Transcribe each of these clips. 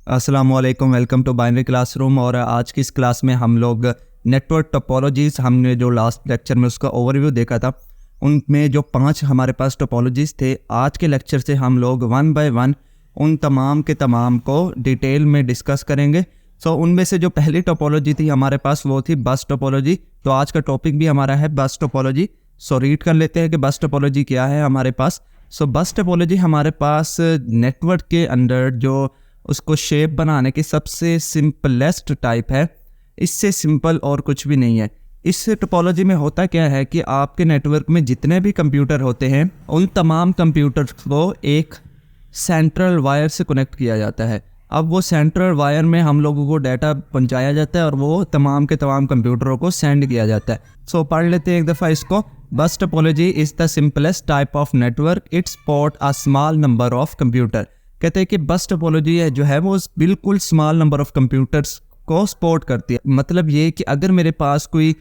अस्सलामुअलैकुम, welcome to binary classroom. और आज की इस क्लास में हम लोग नेटवर्क टोपोलॉजीज़, हमने जो लास्ट लेक्चर में उसका ओवरव्यू देखा था, उनमें जो 5 हमारे पास टोपोलॉजीज़ थे, आज के लेक्चर से हम लोग वन बाय वन उन तमाम के तमाम को डिटेल में डिस्कस करेंगे। उनमें से जो पहली टोपोलॉजी थी हमारे पास वो थी बस टोपोलॉजी। तो आज का टॉपिक भी हमारा है बस टोपोलॉजी। रीड कर लेते हैं कि बस टोपोलॉजी क्या है हमारे पास। बस टोपोलॉजी हमारे पास नेटवर्क के अंदर जो उसको शेप बनाने की सबसे सिंपलेस्ट टाइप है। इससे सिंपल और कुछ भी नहीं है। इस टोपोलॉजी में होता क्या है कि आपके नेटवर्क में जितने भी कंप्यूटर होते हैं उन तमाम कंप्यूटर को एक सेंट्रल वायर से कनेक्ट किया जाता है। अब वो सेंट्रल वायर में हम लोगों को डाटा पहुंचाया जाता है और वो तमाम के तमाम कंप्यूटरों को सेंड किया जाता है। पढ़ लेते हैं एक दफ़ा इसको। बस topology is the simplest type of network, it support a small number of computer. कहते हैं कि बस टोपोलॉजी है जो है वो बिल्कुल स्मॉल नंबर ऑफ कंप्यूटर्स को सपोर्ट करती है। मतलब ये कि अगर मेरे पास कोई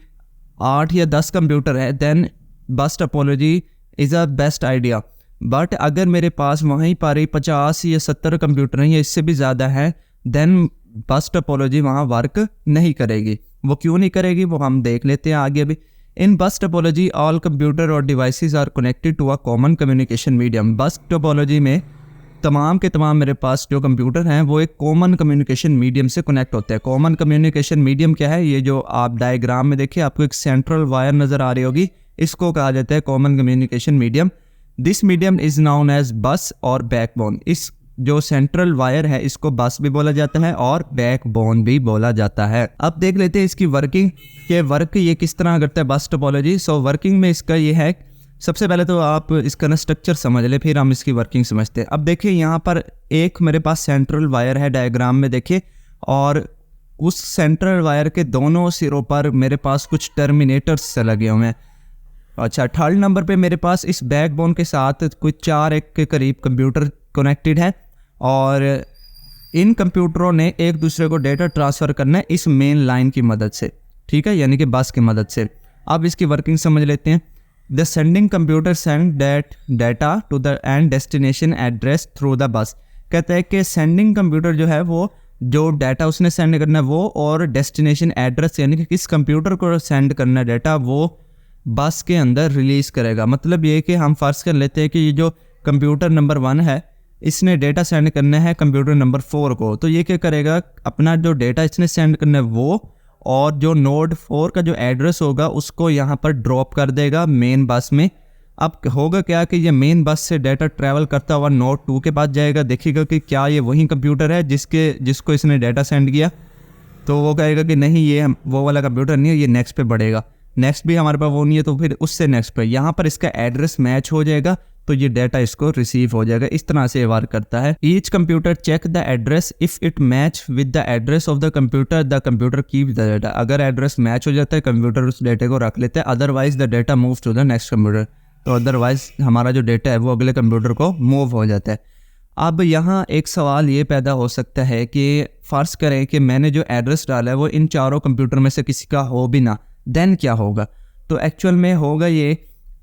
8 या 10 कंप्यूटर है then bus topology is a best idea. But अगर मेरे पास वहीं पर ही 50 या 70 कंप्यूटर हैं या इससे भी ज़्यादा है देन बस टोपोलॉजी वहाँ वर्क नहीं करेगी। वो क्यों नहीं करेगी वो हम देख लेते हैं आगे भी। In bus topology all computer और devices are connected to a common communication medium. Bus topology में तमाम के तमाम मेरे पास जो कंप्यूटर हैं वो एक कॉमन कम्युनिकेशन मीडियम से कनेक्ट होते हैं। कॉमन कम्युनिकेशन मीडियम क्या है? ये जो आप डायग्राम में देखिए आपको एक सेंट्रल वायर नज़र आ रही होगी, इसको कहा जाता है common communication medium. This medium is known as bus और बैकबोन। इस जो सेंट्रल वायर है इसको बस भी बोला जाता है और बैकबोन भी बोला जाता है। अब देख लेते हैं इसकी वर्किंग, के वर्क ये किस तरह करता है बस टोपोलॉजी। वर्किंग में इसका ये है, सबसे पहले तो आप इसका स्ट्रक्चर समझ ले फिर हम इसकी वर्किंग समझते हैं। अब देखिए यहाँ पर एक मेरे पास सेंट्रल वायर है डायग्राम में देखिए, और उस सेंट्रल वायर के दोनों सिरों पर मेरे पास कुछ टर्मिनेटर्स लगे हुए हैं। अच्छा, थर्ड नंबर पे मेरे पास इस बैकबोन के साथ कुछ 4 के करीब कंप्यूटर कनेक्टेड है और इन कंप्यूटरों ने एक दूसरे को डेटा ट्रांसफ़र करना है इस मेन लाइन की मदद से, ठीक है, यानी कि बस की मदद से। अब इसकी वर्किंग समझ लेते हैं। The sending computer send that data to the end destination address through the bus। कहते हैं कि सेंडिंग कंप्यूटर जो है वो जो डाटा उसने सेंड करना है वो और डेस्टिनेशन एड्रेस यानी कि किस कंप्यूटर को सेंड करना है डाटा वो बस के अंदर रिलीज़ करेगा। मतलब ये कि हम फर्ज कर लेते हैं कि ये जो कंप्यूटर नंबर 1 है इसने डेटा सेंड करना है कंप्यूटर नंबर 4 को, तो ये क्या करेगा, अपना जो डेटा इसने सेंड करना है वो और जो नोड 4 का जो एड्रेस होगा उसको यहाँ पर ड्रॉप कर देगा मेन बस में। अब होगा क्या कि ये मेन बस से डाटा ट्रैवल करता हुआ नोड 2 के पास जाएगा, देखिएगा कि क्या ये वही कंप्यूटर है जिसको इसने डाटा सेंड किया। तो वो कहेगा कि नहीं ये वो वाला कंप्यूटर नहीं है, ये नेक्स्ट पे बढ़ेगा। नेक्स्ट भी हमारे पास वो नहीं है तो फिर उससे नेक्स्ट पे, यहाँ पर इसका एड्रेस मैच हो जाएगा तो ये डाटा इसको रिसीव हो जाएगा। इस तरह से वर्क करता है। Each computer check the address, if it match with the address of the computer keep the data. अगर एड्रेस मैच हो जाता है कंप्यूटर उस डाटा को रख लेता है, otherwise the data move to the next computer. तो अदरवाइज हमारा जो डाटा है वो अगले कंप्यूटर को मूव हो जाता है। अब यहाँ एक सवाल ये पैदा हो सकता है कि फ़र्ज़ करें कि मैंने जो एड्रेस डाला है वो इन 4 कंप्यूटर में से किसी का हो भी ना, देन क्या होगा? तो एक्चुअल में होगा ये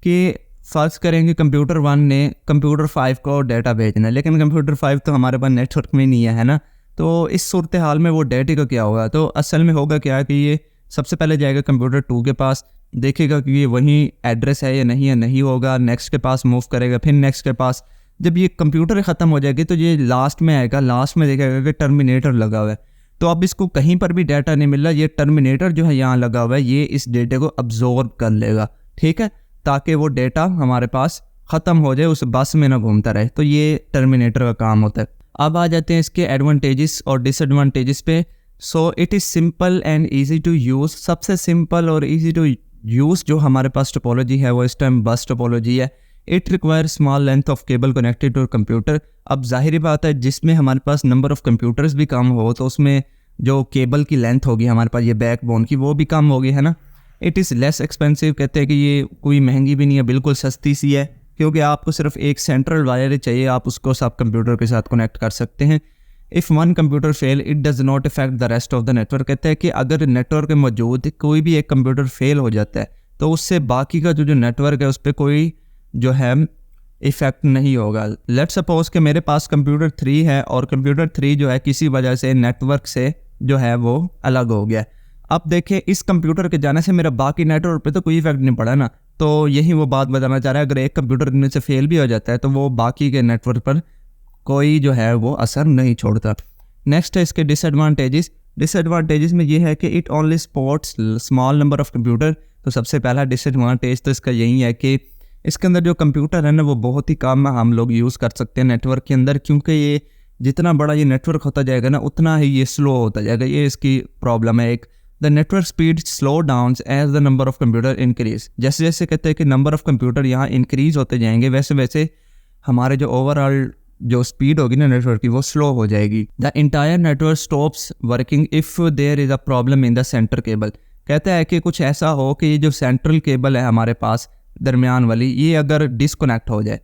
कि फ़र्ज़ करेंगे कंप्यूटर 1 ने कंप्यूटर 5 को डाटा भेजना है, लेकिन कंप्यूटर 5 तो हमारे पास नेटवर्क में नहीं है ना। तो इस सूरत हाल में वो डाटा का क्या होगा? तो असल में होगा क्या कि ये सबसे पहले जाएगा कंप्यूटर 2 के पास, देखेगा कि ये वही एड्रेस है या नहीं होगा, नेक्स्ट के पास मूव करेगा, फिर नेक्स्ट के पास। जब ये कंप्यूटर ख़त्म हो जाएगी तो ये लास्ट में आएगा, लास्ट में देखेगा कि टर्मिनेटर लगा हुआ है। तो अब इसको कहीं पर भी डाटा नहीं मिल रहा, ये टर्मिनेटर जो है यहाँ लगा हुआ है ये इस डेटा को अब्जॉर्ब कर लेगा, ठीक है, ताकि वो डेटा हमारे पास ख़त्म हो जाए, उस बस में ना घूमता रहे। तो ये टर्मिनेटर का काम होता है। अब आ जाते हैं इसके एडवांटेजेस और डिसएडवांटेजेस पे। It is simple and easy to use. सबसे सिंपल और ईजी टू यूज़ जो हमारे पास टोपोलॉजी है वो इस टाइम बस टोपोलॉजी है। It require small length of cable connected to computer. अब जाहिर बात है जिसमें हमारे पास नंबर ऑफ कंप्यूटर्स भी कम हो तो उसमें जो केबल की लेंथ होगी हमारे पास ये बैकबोन की वो भी कम होगी, है ना। It is less expensive. कहते हैं कि ये कोई महंगी भी नहीं है, बिल्कुल सस्ती सी है, क्योंकि आपको सिर्फ एक सेंट्रल वायर चाहिए, आप उसको सब कंप्यूटर के साथ कनेक्ट कर सकते हैं। If one computer fail it does not effect the rest of the network. कहते हैं कि अगर नेटवर्क में मौजूद कोई भी एक कंप्यूटर फेल हो जाता है तो उससे बाकी का जो नेटवर्क है उस पर कोई जो है इफ़ेक्ट नहीं होगा। लेट्स सपोज कि मेरे पास कंप्यूटर 3 है और कंप्यूटर 3 जो है किसी वजह से नेटवर्क से जो है वो अलग हो गया। अब देखिए इस कंप्यूटर के जाने से मेरा बाकी नेटवर्क पे तो कोई इफेक्ट नहीं पड़ा ना, तो यही वो बात बताना चाह रहा है। अगर एक कंप्यूटर इनमें से फेल भी हो जाता है तो वो बाकी के नेटवर्क पर कोई जो है वो असर नहीं छोड़ता। नेक्स्ट है इसके डिसएडवांटेजेस में ये है कि it only supports small number of computer. तो सबसे पहला डिसएडवांटेज तो इसका यही है कि इसके अंदर जो कंप्यूटर है ना वो बहुत ही कम हम लोग यूज़ कर सकते हैं नेटवर्क के अंदर, क्योंकि ये जितना बड़ा ये नेटवर्क होता जाएगा ना उतना ही ये स्लो होता जाएगा। ये इसकी प्रॉब्लम है एक। The network speed slow down as the number of computer increase. जैसे जैसे कहते हैं कि नंबर ऑफ कंप्यूटर यहाँ इंक्रीज होते जाएंगे वैसे वैसे हमारे जो ओवरऑल जो स्पीड होगी ना नेटवर्क की वो स्लो हो जाएगी। The entire network stops working if there is a problem in the centre cable. कहता है कि कुछ ऐसा हो कि ये जो सेंट्रल केबल है हमारे पास दरमियान वाली, ये अगर डिस्कनेक्ट हो जाए,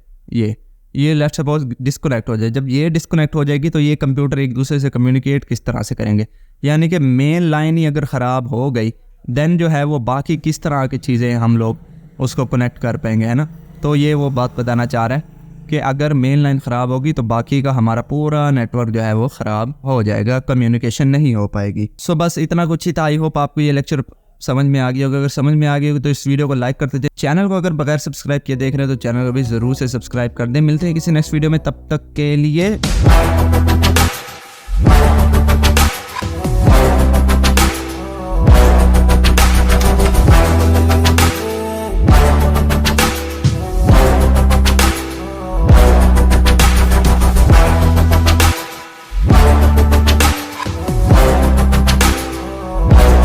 ये लेट्स सपोज डिस्कनेक्ट हो जाए, जब ये डिस्कनेक्ट हो जाएगी तो ये कंप्यूटर एक दूसरे से कम्युनिकेट किस तरह से करेंगे। यानी कि मेन लाइन ही अगर ख़राब हो गई देन जो है वो बाकी किस तरह की चीज़ें हम लोग उसको कनेक्ट कर पाएंगे, है ना। तो ये वो बात बताना चाह रहा है कि अगर मेन लाइन ख़राब होगी तो बाकी का हमारा पूरा नेटवर्क जो है वो ख़राब हो जाएगा, कम्युनिकेशन नहीं हो पाएगी। सो बस इतना कुछ ही था। आई होप आपको ये लेक्चर समझ में आ गई होगी। अगर समझ में आ गई होगी तो इस वीडियो को लाइक करते थे। चैनल को अगर बगैर सब्सक्राइब किए देख रहे हैं तो चैनल को भी ज़रूर से सब्सक्राइब कर दें। मिलते हैं किसी नेक्स्ट वीडियो में, तब तक के लिए।